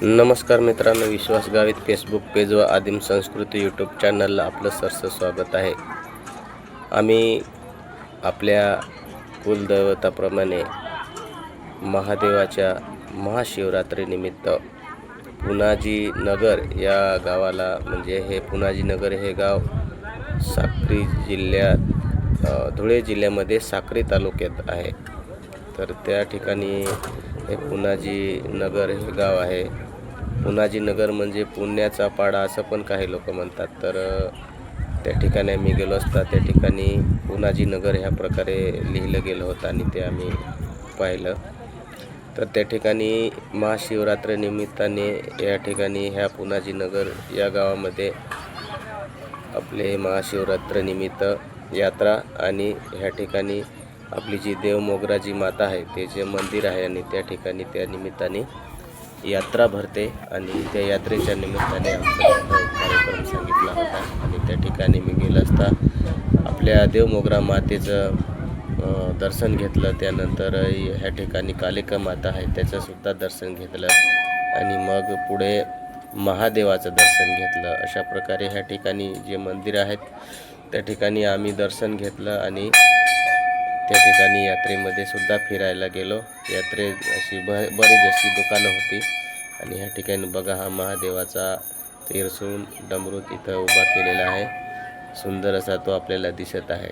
नमस्कार मित्रांनो, विश्वास Gavit Facebook page व आदिम संस्कृती यूट्यूब चॅनलला आपलं सरस स्वागत आहे। आम्ही आपल्या कुलदैवताप्रमाणे महादेवाच्या महाशिवरात्रीनिमित्त पुनाजी नगर या गावाला, म्हणजे हे पुनाजी नगर हे गाव साक्री जिल्ह्यात धुळे जिल्ह्यामध्ये साक्री तालुक्यात आहे। तर त्या ठिकाणी हे पुनाजी नगर हे गाव आहे। पुनाजी नगर म्हणजे पुण्याचा पाडा असं पण काही लोक म्हणतात। तर त्या ठिकाणी आम्ही गेलो असता त्या ठिकाणी पुनाजी नगर ह्या प्रकारे लिहिलं गेलं होतं आणि ते आम्ही पाहिलं। तर त्या ठिकाणी महाशिवरात्री निमित्ताने या ठिकाणी ह्या पुनाजी नगर या गावामध्ये आपले महाशिवरात्री निमित्त यात्रा आणि ह्या ठिकाणी आपली जी देवमोगराजी माता आहे ते जे मंदिर आहे आणि त्या ठिकाणी त्या निमित्ताने यात्रा भरते आणि त्या यात्रेच्या निमित्ताने आमचा कार्यक्रम सांगितला होता। आणि त्या ठिकाणी मी गेलो असता आपल्या देवमोगरा मातेचं दर्शन घेतलं। त्यानंतर ह्या ठिकाणी कालिका माता आहे त्याचंसुद्धा दर्शन घेतलं आणि मग पुढे महादेवाचं दर्शन घेतलं। अशा प्रकारे ह्या ठिकाणी जे मंदिर आहेत त्या ठिकाणी आम्ही दर्शन घेतलं आणि त्या ठिकाणी यात्रेमध्ये सुद्धा फिरायला गेलो। यात्रेत अशी बरीच अशी दुकानं होती आणि ह्या ठिकाणी बघा हा महादेवाचा त्रिशूळ डमरू तिथं उभा केलेला आहे, सुंदर असा तो आपल्याला दिसत आहे।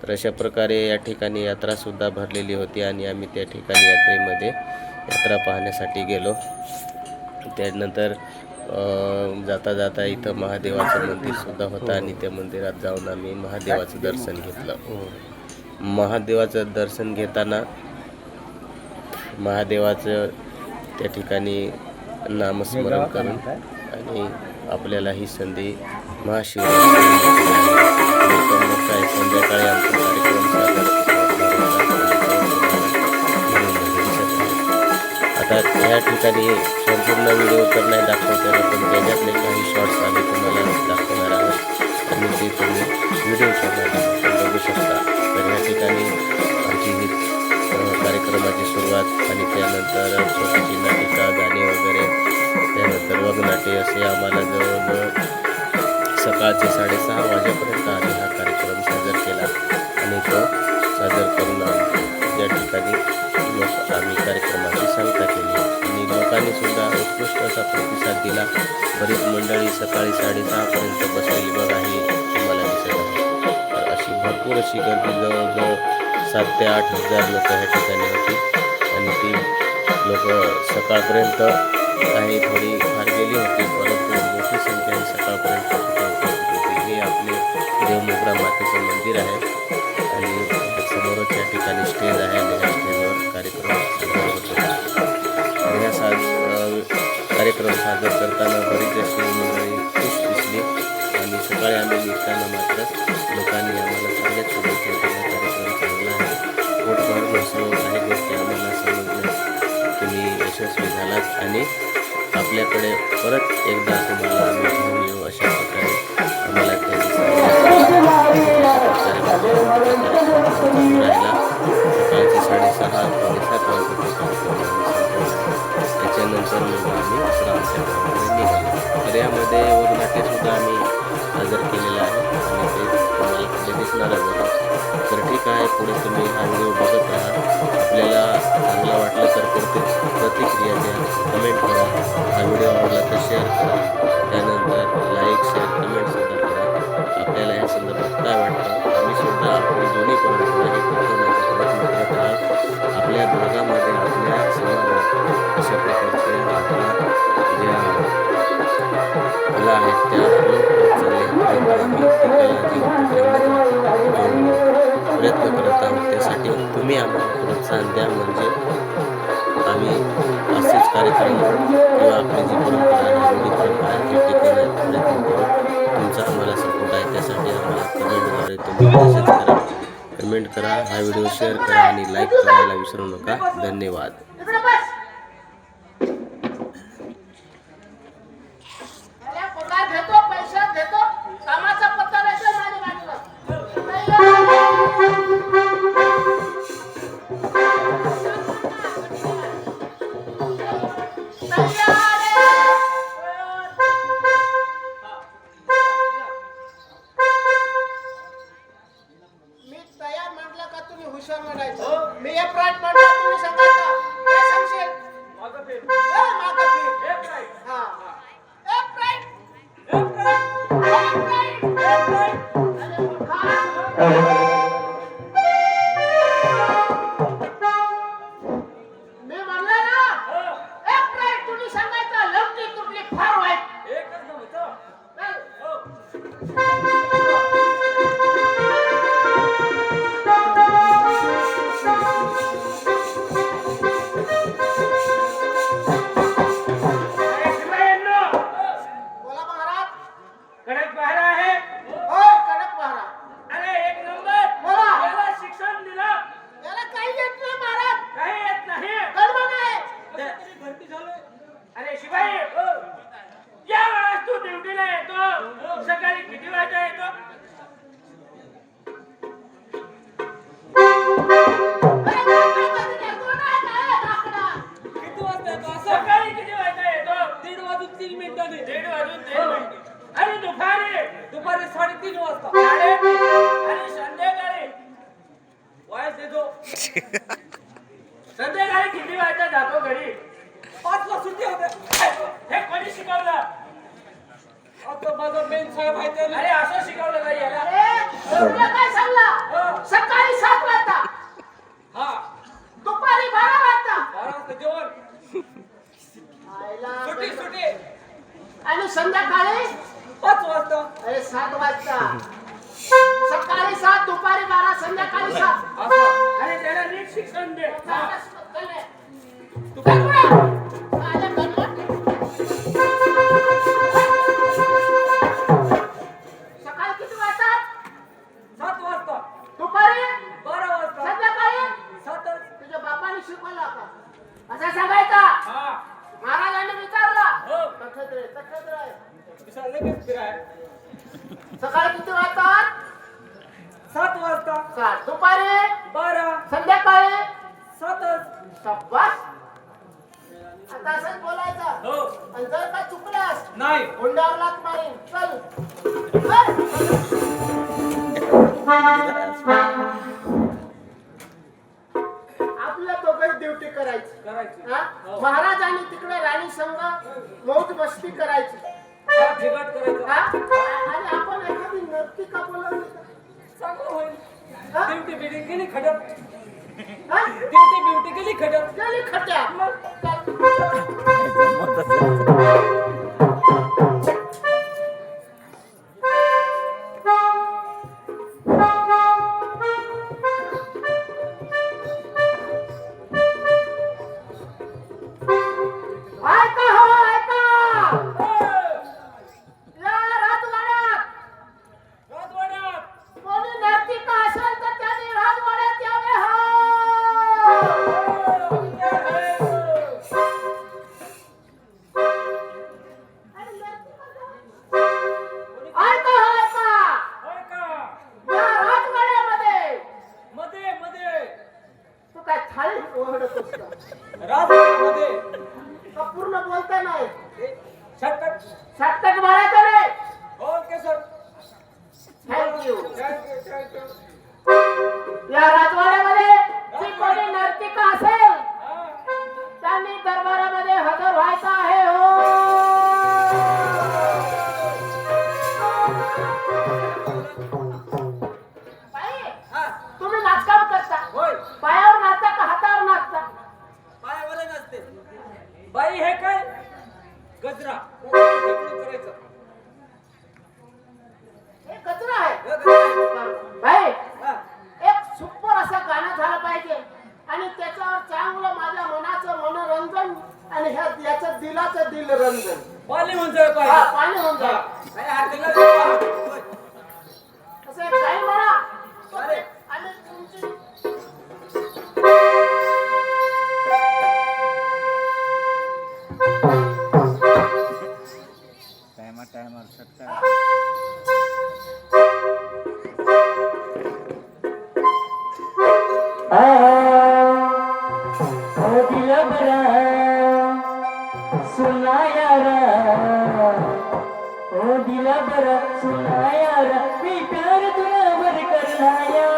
तर अशा प्रकारे या ठिकाणी यात्रासुद्धा भरलेली होती आणि आम्ही त्या ठिकाणी यात्रेमध्ये यात्रा पाहण्यासाठी गेलो। त्यानंतर जाता जाता इथं महादेवाचं मंदिरसुद्धा होतं आणि त्या मंदिरात जाऊन आम्ही महादेवाचं दर्शन घेतलं। महादेवाचं दर्शन घेताना महादेवाचं त्या ठिकाणी नामस्मरण करून आणि आपल्याला ही संधी महाशिवरात्री संध्याकाळी आमचा कार्यक्रम आता या ठिकाणी संपूर्ण व्हिडिओ तर नाही दाखवता येणार, पण त्याच्यातले काही शॉर्ट्स आम्ही तुम्हाला दाखवणार आहोत आणि ते तुम्ही व्हिडिओच्या माध्यमातून बघू शकता। तर या ठिकाणी आमची ही कार्यक्रमाची सुरुवात आणि त्यानंतर छोटीशी नाटिका, गाणी वगैरे, त्यानंतर वगनाट्य असे आम्हाला जवळजवळ सकाळचे 6:30 वाजेपर्यंत आम्ही हा कार्यक्रम सादर केला आणि तो सादर करून ज्या ठिकाणी आम्ही कार्यक्रमाची सांगता केली आणि लोकांनीसुद्धा उत्कृष्ट असा प्रतिसाद दिला। बरीच मंडळी सकाळी 6:30 पर्यंत बसलेली बघा ही तुम्हाला दिसत आहे। तर अशी भरपूर अशी गर्दी जवळजवळ 7,000 ते 8,000 लोक ह्या ठिकाणी होती आणि ती लोक सकाळपर्यंत काही थोडी फार गेली होती, परंतु मोठी संख्या ही सकाळपर्यंत उपस्थित होती। हे आपले देवमोगरा मातेचं मंदिर आहे आणि समोरच या ठिकाणी स्टेज आहे आणि या स्टेजवर कार्यक्रम सादर होत होता। कार्यक्रम सादर करताना बरीच अशी मंडळी खुश दिसली आणि सकाळी आम्ही निघताना मात्र लोकांनी आम्हाला चांगल्याच शुभेच्छा दिल्या। कार्यक्रम चांगला आहे, पोटभर बसवून काही गोष्टी आम्हाला समजल्या, तुम्ही यशस्वी झालात आणि आपल्याकडे परत एकदा तुम्हाला आम्ही घेऊन येऊ अशा प्रकारे आम्हाला त्यांनी राहिला। सकाळचे 6:30 ते 7 वाजता त्याच्यानंतर मग आम्ही आमच्या गावाकडे निघालो। तर यामध्ये वगनाट्यसुद्धा आम्ही सादर केलेलं आहे आणि ते तुम्हाला पुढे दिसणारच आहे। तर ठीक आहे, पुढे तुम्ही हा व्हिडिओ बघत राहा। आपल्याला चांगला वाटलं तर प्रतिक्रिया द्या, कमेंट करा, हा व्हिडिओ आवडला तर शेअर करा, त्यानंतर लाईक, शेअर, कमेंटसुद्धा करा। आपल्याला या संदर्भात काय वाटतं, आम्हीसुद्धा आपली जुनी परंपरा ही टिकवण्याचा प्रयत्न करत आहोत। आपल्या भागामध्ये आपल्या समाजात अशा प्रकारच्या ज्या कला आहेत त्या लोप होत चालल्या, आम्ही ती कला प्रयत्न करत आहोत। त्यासाठी तुम्ही आम्हाला प्रोत्साहन द्या, म्हणजे आम्ही असेच कार्यक्रम किंवा आपली जी परंपरा आहे, रूढी परंपरा आहे ती टिकवण्याचा प्रयत्न करू। तुमचा आम्हाला सपोर्ट आहे, त्यासाठी आम्हाला कमेंटद्वारे तुम्ही मेसेज करा, कमेंट करा, हा व्हिडिओ शेअर करा आणि लाईक करायला विसरू नका। धन्यवाद। Thank you. शिपाई या वेळेस तू ड्युटीला येतो सकाळी किती वाजता येतो? किती वाजता येतो असं? सकाळी किती वाजता येतो? 1:30 वाजून 3 मिनिटांनी. 1:30 वाजून 3 मिनिटे. आणि दुपारी दुपारी 3:30 वाजता. 3:30 आणि संध्याकाळी वायस देतो. संध्याकाळी किती वाजता जातो घरी? 5 ला सुट्टी होते. हे कोणी शिकवलं? आता माझा मेन साहेब आहे त्याने. अरे असं शिकवलं नाही याला. तुला काय सांगला? सकाळी 7 वाजता, हा दुपारी 12 वाजता 12 वाजता जेवण. सुट्टी सुट्टी. आणि संध्याकाळी 5 वाजता. अरे 7 वाजता. सकाळी 7, दुपारी 12, संध्याकाळी 7. असं. आणि त्याला नीट शिक्षण दे. तू काय? सकाळी किती वाजता? 7 वाजता. दुपारी 12 वाजता. संध्याकाळी 7च. तुझ्या बापाने शिकवलं का? असं सांगायचा. हा. महाराजांनी विचारला. हो. तखत रे, तखत रे. विशाल लगेच फिराय. सकाळी किती वाजता? 7 वाजता. 7. दुपारी 12. संध्याकाळी 7च. शाबास. आता असंच बोलायचं. हो. आणि जर का चुकलास नाही. हुंड्यावर लाथ मारीन. चल. चल. आपल्या दोघं ड्युटी करायची. करायची. हा? महाराजांनी तिकडे राणी संघ मौज मस्ती करायची. हा, भिगाट करायचं. हा? आणि आपण एखादी नर्तिका बोलवली तर? चांगलं होईल. हा? ब्युटी बिल्डिंग केली खडक. हा? ब्युटी केली खडक. गेली खट्यात. मग चल. ऐका हो, ऐका. या राजवाड्यात राजवाड्यात. कोणी नर्तिका असेल तर त्यांनी राजवाड्यात यावे हो. आणि नर्तिका ऐका हो, ऐका. होय का? या राजवाड्यामध्ये मध्ये मध्ये. तू काय थाळी ओढतोस का? राजवाड्यामध्ये. का पूर्ण बोलता नाही? शॉर्टकट. शॉर्टकट मारायचं रे. Okay sir. थँक्यू. थँक्यू. या राजवाड्यामध्ये जी कोणी नर्तिका असेल हा. त्यांनी दरबारामध्ये हजर व्हायचं आहे हो. बाई, हा. तुम्ही नाचकाम करता. होय. पायावर नाचता का हातावर नाचता? पायावर नसते. बाई हे काय? गजरा. इकडून करायचं. हे कचरा आहे. हे गजरा. बाई, हा. एक सुपर असं गाणं झालं पाहिजे आणि त्याच्यावर चांगलं माझ्या मनाचं मनोरंजन आणि याचं दिलाचं दिलरंजन. पाणी होऊन जाय हा, पाहिजे. पाणी होऊन जाईल. काय हरकत नाही. असं एक काही म्हणा. अरे. आणि तुमची टायमर शकता. दिल बरा सुना यारा, ओ दिल बरा सुना यारा, मी प्यार तुला वर करलाया.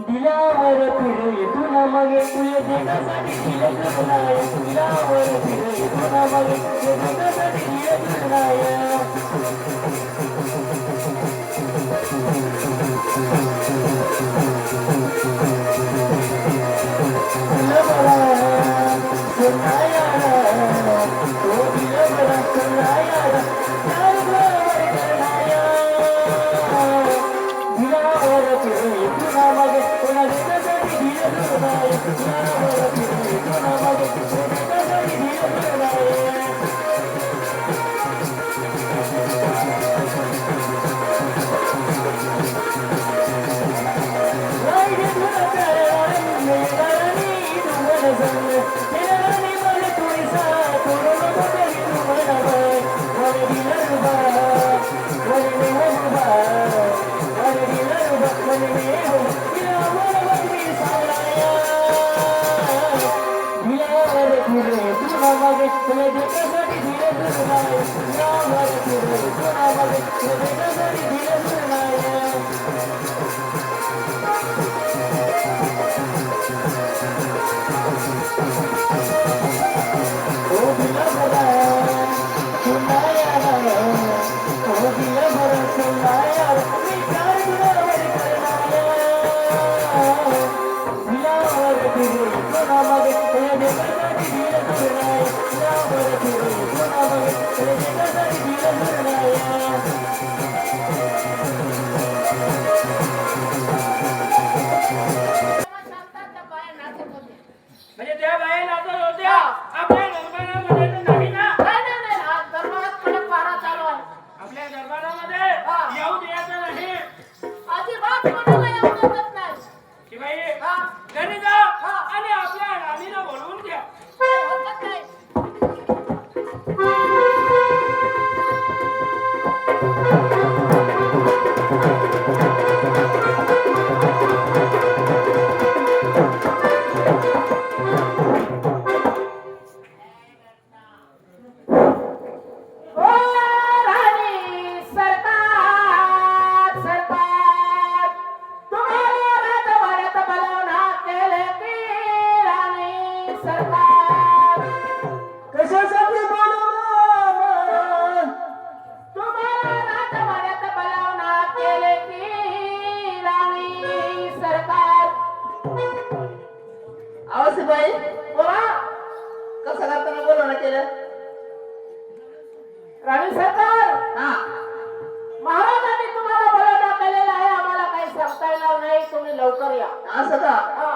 दिलावर फिरय तुला मगे तुझ्या देण्यासाठी दिल करलाया. दिलावर फिरय तुला मगे तुझ्या देण्यासाठी दिल करलाया. Thank you. दिल्यावर फिरे तुला मगे तुला देण्यासाठी दिले तुला नाही दिल्यावर फिरे तुला मगे तुला देण्यासाठी दिले तुला नाही ओ दिला बरा सुनाया ओ दिला बरा सुनाया मी काय गुणावर करनाया दिलावर फिरे तुला मगे तुला देण्यासाठी दिले तुला नाही दिलावर फिरे तुला मगे तुला देण्यासाठी दिले तुला नाही शांताच्या बाया नाचत होत्या. म्हणजे त्या बाया नाचत होत्या आपल्या दरबारामध्ये तर नाही ना नाही, आज दरबारात कडक पहारा चालू आहे. आपल्या दरबारामध्ये येऊ द्यायचं नाही अजिबात कोणाला येऊ देत नाही. शिवाई हा. घरी जा आणि आपल्या राणीला बोलवून घ्या काही हरकत नाही. ओ राणी सरकार, तुम्हाला राजवाड्यात बोलावणा केले की राणी सरकार. कशासाठी बोलवलं तुम्हाला राजवाड्यात बोलावणा केले की राणी सरकार. आवासीबाई बोला कसं करताना बोलवणं केलं राणी सरकार, हा महाराजांनी तुम्हाला बोलावणा केलेला आहे. आम्हाला काही सांगता येणार नाही. तुम्ही लवकर या. असं का हा.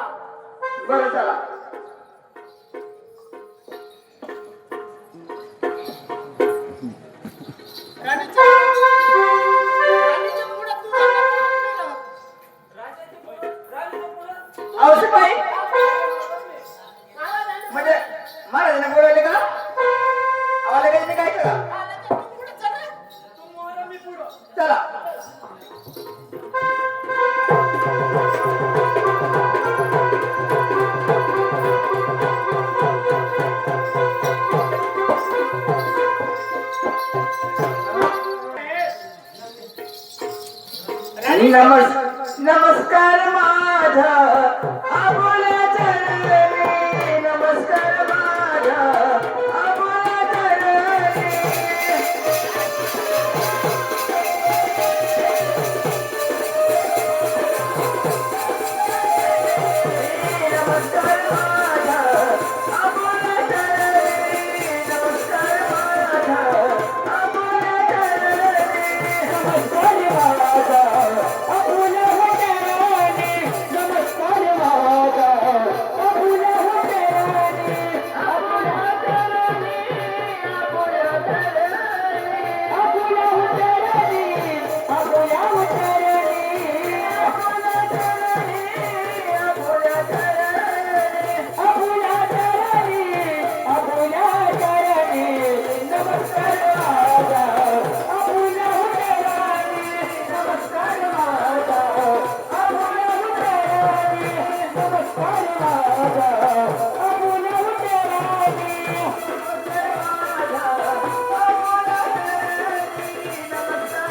बरं चला राणीच्या पुढे तू जाता आवासीबाई महाराजांनी म्हणजे महाराजांना बोलवले का आम्हाला काही काय का तू पुढे चल रे. तू मोर मी पुढं चला नमस्कार माझा आबोल्या चरणी नमस्कार माझा आबोल्या चरणी नमस्कार माझा आबोल्या चरणी नमस्कार माझा आबोल्या चरणी नमस्कार माझा आबोल्या चरणी नमस्कार माझा आबोल्या चरणी आबोल्या चरणी आबोल्या चरणी आबोल्या चरणी आबोल्या चरणी आबोल्या चरणी आबोल्या चरणी आबोल्या चरणी आबोल्या चरणी नमस्कार माझा आबोल्या चरणी नमस्कार माझा आबोल्या चरणी नमस्कार माझा आबोल्या चरणी नमस्कार माझा आबोल्या चरणी नमस्कार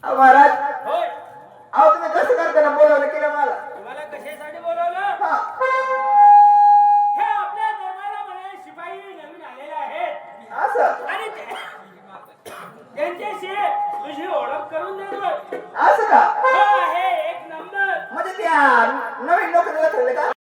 महाराज होय अहो तुम्ही कसं करताना बोलवलं केलं मला तुम्हाला कशासाठी बोलवलं हा हे आपल्या दरबारामध्ये शिपाई नवीन आलेले आहेत असं आणि त्यांच्याशी तुझी ओळख करून देतोय असं का हो आहे एक नंबर म्हणजे त्या नवीन नोकरीला ठेवले का